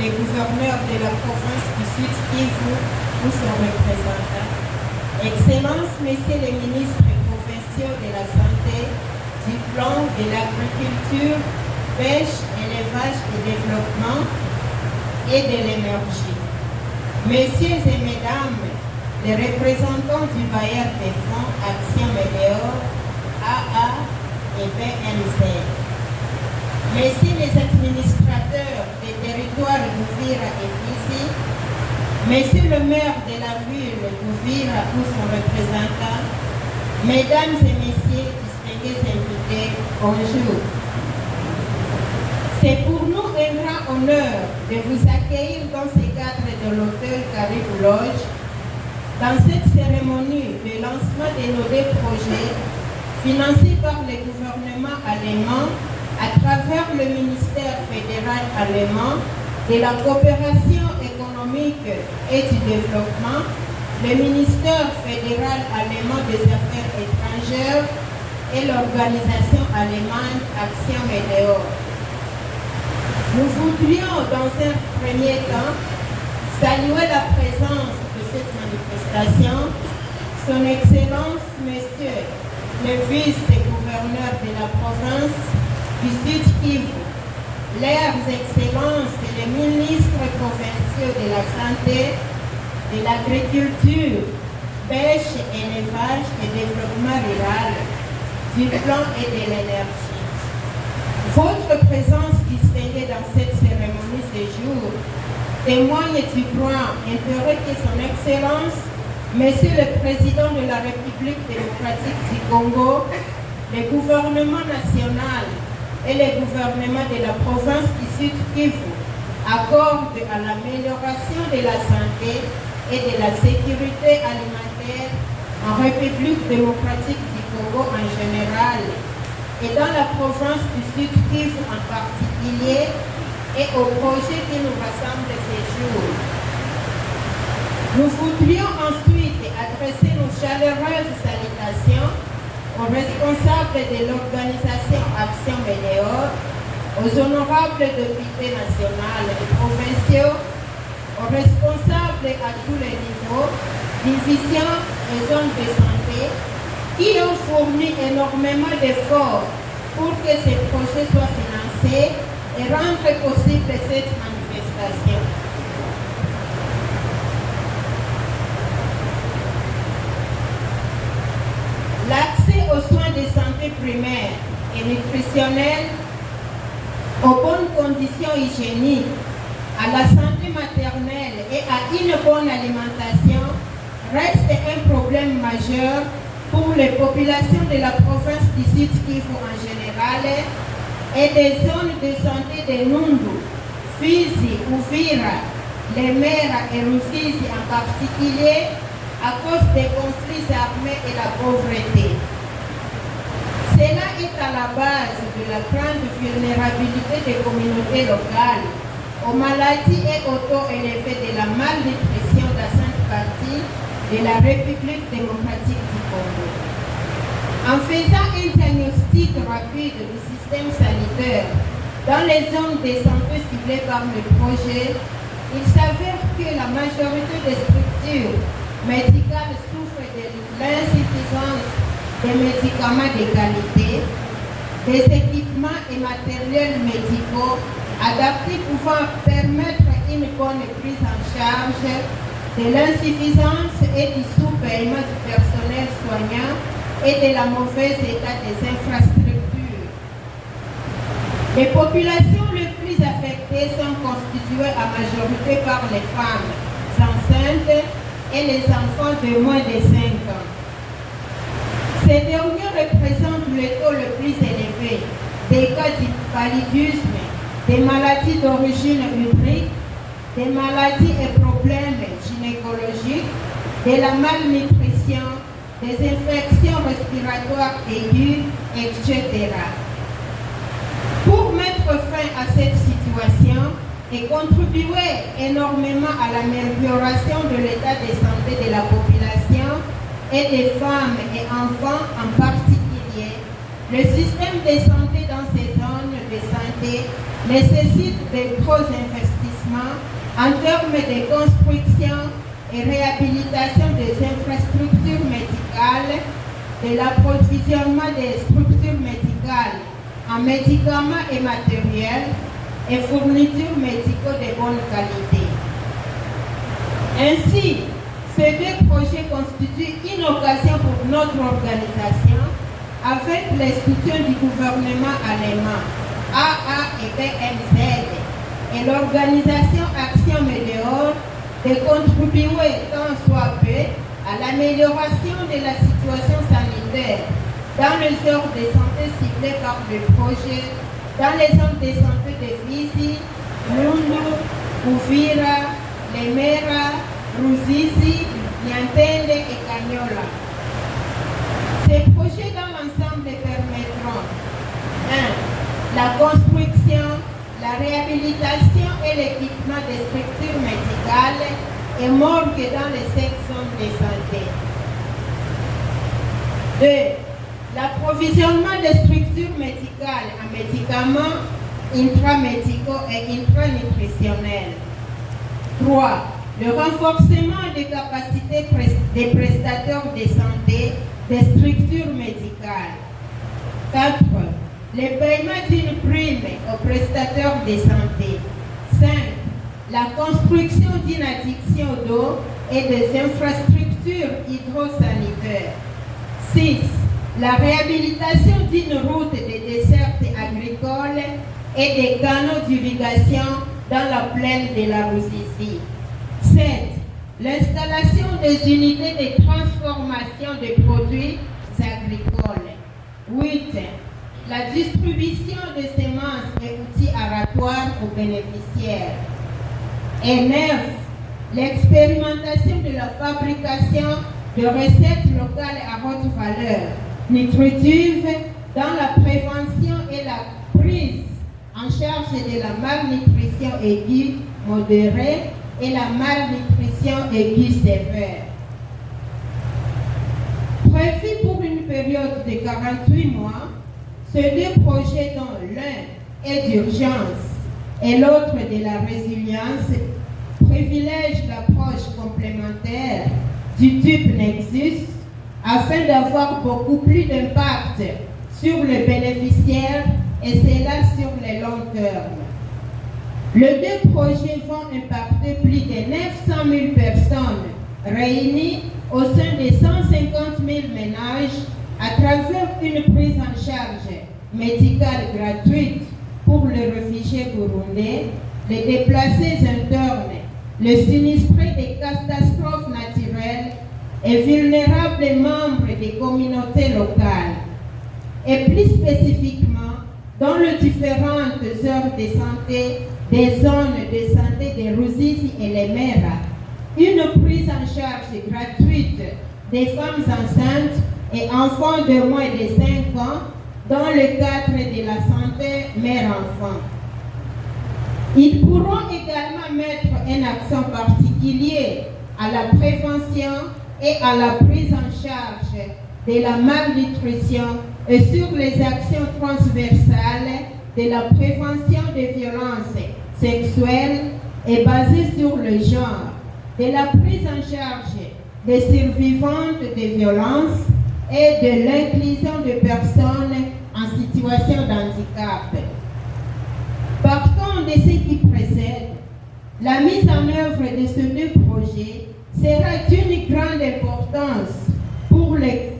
les gouverneurs de la province du Sud Kivu ou son représentant, Excellences, Messieurs les ministres provinciaux de la Santé, du plan de l'agriculture, pêche, élevage et développement et de l'énergie. Messieurs et Mesdames, les représentants du bailleur des fonds Action Météor, AA et BNZ. Messieurs les administrateurs des territoires d'Uvira et Fizi, Monsieur le maire de la ville d'Uvira ou son représentant, Mesdames et Messieurs, distingués invités, bonjour. C'est pour nous un grand honneur de vous accueillir dans ce cadre de l'hôtel Caribou Lodge, dans cette cérémonie de lancement de nos deux projets, financés par le gouvernement allemand à travers le ministère fédéral allemand de la coopération économique et du développement, le ministère fédéral allemand des affaires étrangères et l'organisation allemande Action Météor. Nous voudrions dans un premier temps saluer la présence de cette manifestation, son Excellence Monsieur le vice-gouverneur de la province du Sud Kivu, leurs Excellences les ministres provinciaux de la Santé, de l'Agriculture, Pêche, Élevage et Développement rural, du plan et de l'énergie. Votre présence distinguée dans cette cérémonie ce jour témoigne du grand intérêt que son Excellence, Monsieur le Président de la République démocratique du Congo, le gouvernement national et le gouvernement de la province du Sud Kivu accordent à l'amélioration de la santé et de la sécurité alimentaire en République démocratique du Congo en général et dans la province du Sud Kivu en particulier et au projet qui nous rassemble ce jour. Nous voudrions ensuite adresser nos chaleureuses salutations aux responsables de l'organisation Action Météor, aux honorables députés nationaux et provinciaux, aux responsables à tous les niveaux, divisions et zones de santé, qui ont fourni énormément d'efforts pour que ces projets soient financés et rendre possible cette manifestation. L'accès aux soins de santé primaires et nutritionnels, aux bonnes conditions hygiéniques, à la santé maternelle et à une bonne alimentation reste un problème majeur pour les populations de la province du Sud Kivu en général et des zones de santé de Nundu, Fizi, Uvira, les Mera et Ruzizi en particulier à cause des conflits armés et la pauvreté. Cela est à la base de la grande vulnérabilité des communautés locales aux maladies et aux taux élevés de la malnutrition dans cette partie de la République démocratique du Congo. En faisant un diagnostic rapide du système sanitaire dans les zones de santé ciblées par le projet, il s'avère que la majorité des structures médicales souffrent de l'insuffisance des médicaments de qualité, des équipements et matériels médicaux adaptés pouvant permettre une bonne prise en charge de l'insuffisance et du sous-paiement du personnel soignant et de la mauvaise état des infrastructures. Les populations les plus affectées sont constituées à majorité par les femmes enceintes et les enfants de moins de 5 ans. Ces derniers représentent le taux le plus élevé des cas de paludisme, des maladies d'origine hydrique, des maladies et problèmes gynécologiques, de la malnutrition, des infections respiratoires aiguës, etc. Pour mettre fin à cette situation et contribuer énormément à l'amélioration de l'état de santé de la population et des femmes et enfants en particulier, le système de santé dans ces zones de santé nécessite de gros investissements investissements en termes de construction et réhabilitation des infrastructures médicales, de l'approvisionnement des structures médicales en médicaments et matériels et fournitures médicaux de bonne qualité. Ainsi, ces deux projets constituent une occasion pour notre organisation, avec le soutien du gouvernement allemand, AA et BMZ, et l'organisation Action Météor, de contribuer tant soit peu à l'amélioration de la situation sanitaire dans les heures de santé ciblées par le projet, dans les zones de santé de Fizi, Lundu, Uvira, Lemera, Ruzizi, Niantende et Cagnola. Ces projets dans l'ensemble permettront 1. La construction, la réhabilitation et l'équipement des structures médicales et morgues dans les 7 zones de santé. 2. L'approvisionnement des structures médicales en médicaments intramédicaux et intranutritionnels. 3. Le renforcement des capacités des prestataires de santé des structures médicales. 4. Le paiement d'une prime aux prestataires de santé. 5. La construction d'une addiction d'eau et des infrastructures hydrosanitaires. 6. La réhabilitation d'une route de desserte agricole et des canaux d'irrigation dans la plaine de la Ruzizi. 7. L'installation des unités de transformation des produits agricoles. 8. La distribution de semences et outils aratoires aux bénéficiaires. Et 9. L'expérimentation de la fabrication de recettes locales à haute valeur nutritive dans la prévention et la prise en charge de la malnutrition aiguë modérée et la malnutrition aiguë sévère. Prévu pour une période de 48 mois, ces deux projets dont l'un est d'urgence et l'autre de la résilience privilègent l'approche complémentaire du type Nexus afin d'avoir beaucoup plus d'impact sur les bénéficiaires et cela sur le long terme. Les deux projets vont impacter plus de 900 000 personnes réunies au sein de 150 000 ménages à travers une prise en charge médicale gratuite pour les réfugiés burundais, les déplacés internes, les sinistrés des catastrophes naturelles et vulnérables membres des communautés locales. Et plus spécifiquement, dans les différentes heures de santé des zones de santé de Ruzizi et Lemera, une prise en charge gratuite des femmes enceintes et enfants de moins de 5 ans dans le cadre de la santé mère-enfant. Ils pourront également mettre un accent particulier à la prévention et à la prise en charge de la malnutrition et sur les actions transversales de la prévention des violences sexuelles et basées sur le genre, de la prise en charge des survivantes de violences et de l'inclusion de personnes en situation d'handicap. Partant de ce qui précède, la mise en œuvre de ces deux projets sera d'une grande importance pour les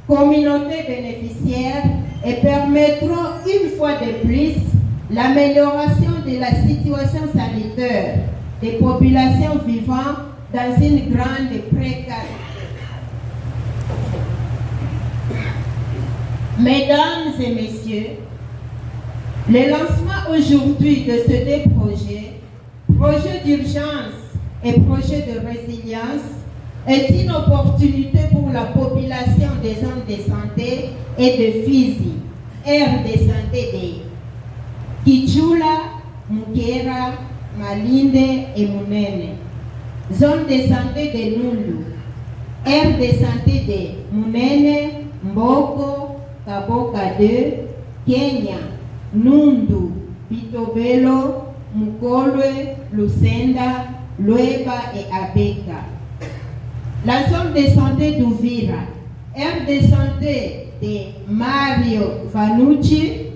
communautés bénéficiaires et permettront une fois de plus l'amélioration de la situation sanitaire des populations vivant dans une grande précarité. Mesdames et messieurs, le lancement aujourd'hui de ces deux projets, projet d'urgence et projet de résilience, est une opportunité pour la population des zones de santé et de Fizi, aire de santé de Kichula, Mukera, Malinde et Munene, zone de santé de Nulu, aire de santé de Munene, Mboko, Kaboka 2, Kenya, Nundu, Pitobelo, Mukolwe, Lucenda, Lueba et Abeka. La zone de santé d'Uvira, aire de santé de Mario Vanucci,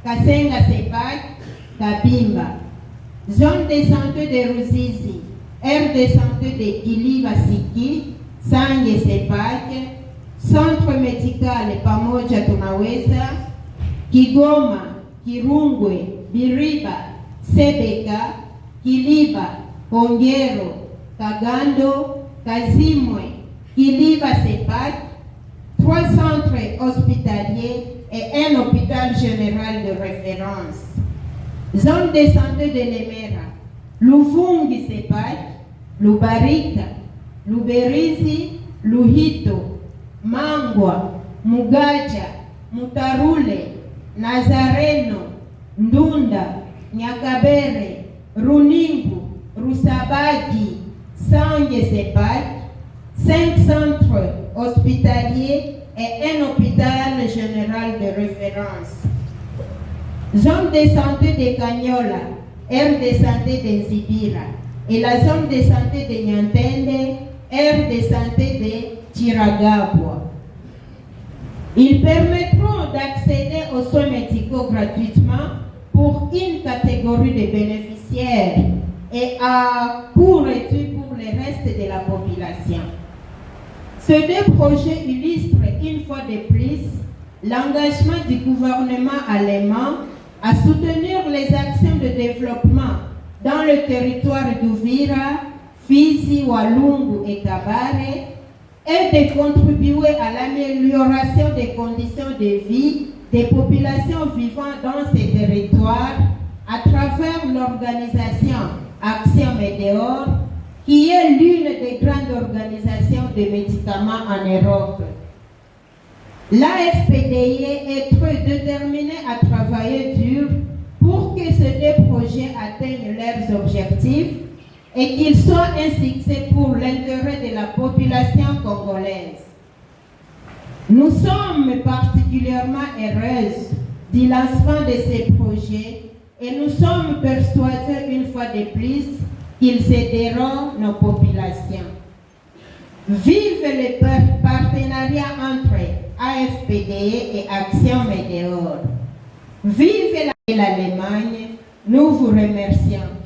Kasenga Sepak, Kabimba. Zone de santé de Ruzizi, aire de santé de Kili Basiki, Sange Sepak, centre médical Pamoja Tunaweza, Kigoma, Kirungwe, Biriba, Sebeka, Kiliba, Kongero, Kagando, Kazimwe, Kiliba Sepak, 3 centres hospitaliers et un hôpital général de référence. Zone de santé de Lemera, Luvungi Sepak, Lubarika, Luberizi, Luhito, Mangwa, Mugaja, Mutarule, Nazareno, Ndunda, Nyakabere, Runingu, Rusabaji, Sange Sepak, 5 centres hospitaliers et un hôpital général de référence. Zone de santé de Cagnola, aire de santé de Nzibira et la zone de santé de Nyantende, aire de santé de Tiragabwa. Ils permettront d'accéder aux soins médicaux gratuitement pour une catégorie de bénéficiaires et à coût réduit pour le reste de la population. Ces 2 projets illustrent une fois de plus l'engagement du gouvernement allemand à soutenir les actions de développement dans le territoire d'Uvira, Fizi, Walungu et Kabare et de contribuer à l'amélioration des conditions de vie des populations vivant dans ces territoires à travers l'organisation Action Météor, qui est l'une des grandes organisations de médicaments en Europe. L'AFPDI est très déterminée à travailler dur pour que ces 2 projets atteignent leurs objectifs et qu'ils soient un succès pour l'intérêt de la population congolaise. Nous sommes particulièrement heureuses du lancement de ces projets et nous sommes persuadés une fois de plus qu'ils aideront nos populations. Vive le partenariat entre AFPDE et Action Météor. Vive l'Allemagne. Nous vous remercions.